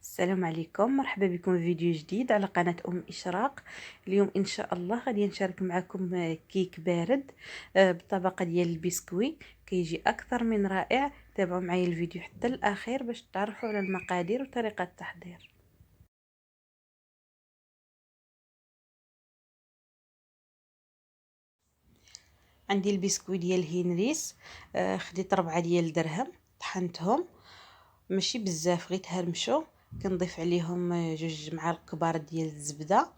السلام عليكم، مرحبا بكم في فيديو جديد على قناة إشراق. اليوم إن شاء الله غادي نشارك معكم كيك بارد بالطبقة ديال البسكوي. كيجي أكثر من رائع. تابعوا معايا الفيديو حتى الأخير باش تعرفوا على المقادير وطريقة التحضير. عندي البسكوي ديال هنريس، خديت 4 ديال الدرهم، طحنتهم ماشي بزاف غير تهرمشوا. كنضيف عليهم 2 معالق كبار ديال الزبده،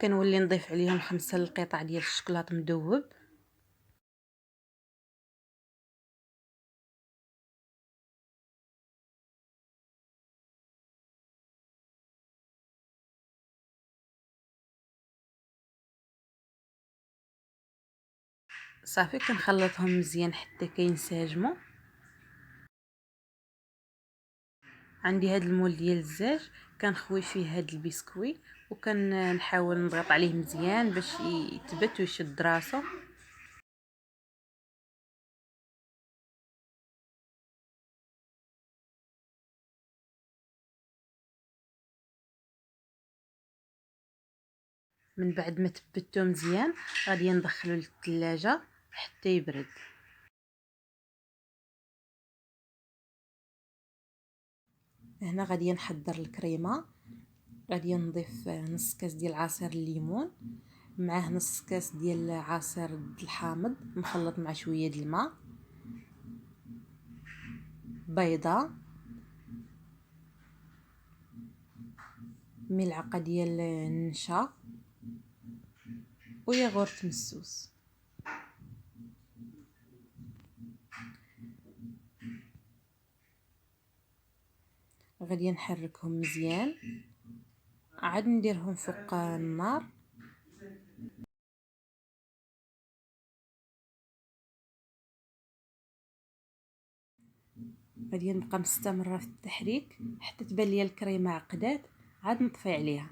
كنولي نضيف عليهم 5 القطع ديال الشكلاط مذوب، صافي كنخلطهم مزيان حتى كينسجموا. عندي هاد المول ديال الزاج كنخوي فيه هاد البسكوي وكنحاول نضغط عليه مزيان باش يثبت ويشد راسو. من بعد ما ثبتو مزيان غادي ندخلو للثلاجه حتى يبرد. هنا غادي نحضر الكريمه. غادي نضيف نص كاس ديال عصير الليمون، معاه نص كاس ديال عصير الحامض مخلط مع شويه د الماء، بيضه، ملعقه ديال النشا وياغورت مسوس. غادي نحركهم مزيان، عاد نديرهم فوق النار. غادي نبقى مستمره في التحريك حتى تبان ليا الكريمه عقدات، عاد نطفي عليها.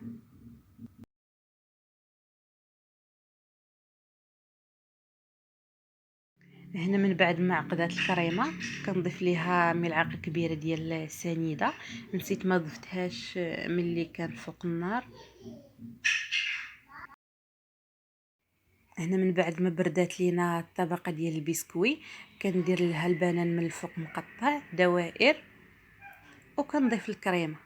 هنا من بعد ما عقدات الكريمه كنضيف ليها ملعقه كبيره ديال السنيده، نسيت ما ضفتهاش ملي كان فوق النار. هنا من بعد ما بردات لينا الطبقه ديال البسكوي كندير لها البنان من الفوق مقطع دوائر وكنضيف الكريمه.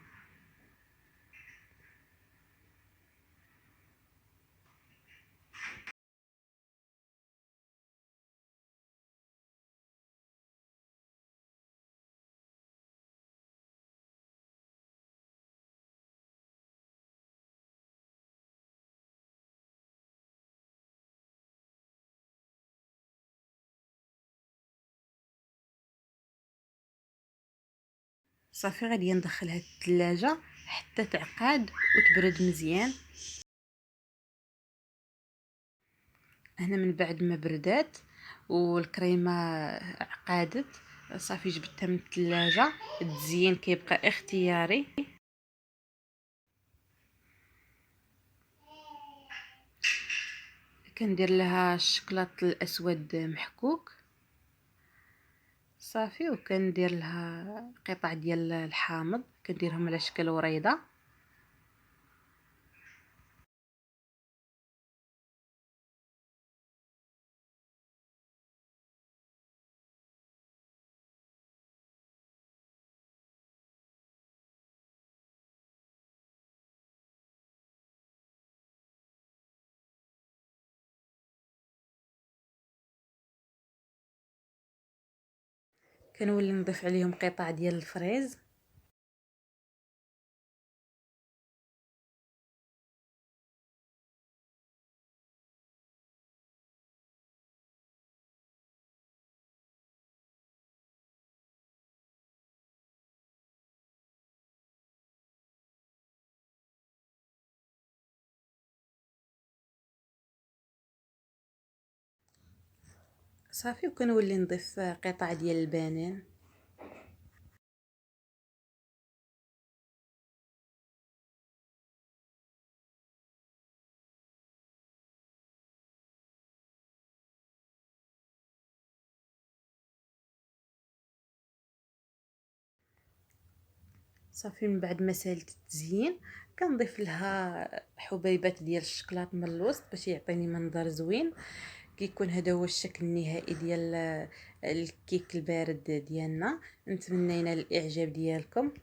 صافي غادي ندخلها الثلاجه حتى تعقد وتبرد مزيان. هنا من بعد ما بردات والكريمه عقادت صافي جبتها من الثلاجه. التزيين كيبقى اختياري. كندير لها الشكلاط الاسود محكوك صافي، وكندير لها قطع ديال الحامض كنديرهم على شكل وريضه. كنولي نضيف عليهم قطع ديال الفريز. صافي وكنولي نضيف قطع ديال البنان. صافي من بعد ما سالت التزيين كنضيف لها حبيبات ديال الشكلاط من الوسط باش يعطيني منظر زوين. كيكون هذا هو الشكل النهائي ديال الكيك البارد ديالنا. نتمنى ينال الاعجاب ديالكم.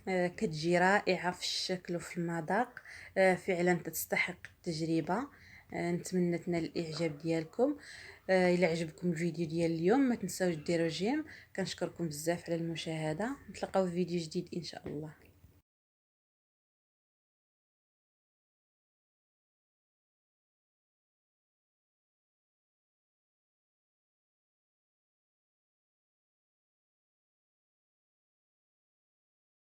كتجي رائعة في الشكل وفي المذاق. فعلا تستحق التجربة. نتمنى تنال الاعجاب ديالكم. الى عجبكم الفيديو ديال اليوم ما تنساوش ديروا جيم. كنشكركم بزاف على المشاهدة. نتلاقاو في فيديو جديد ان شاء الله.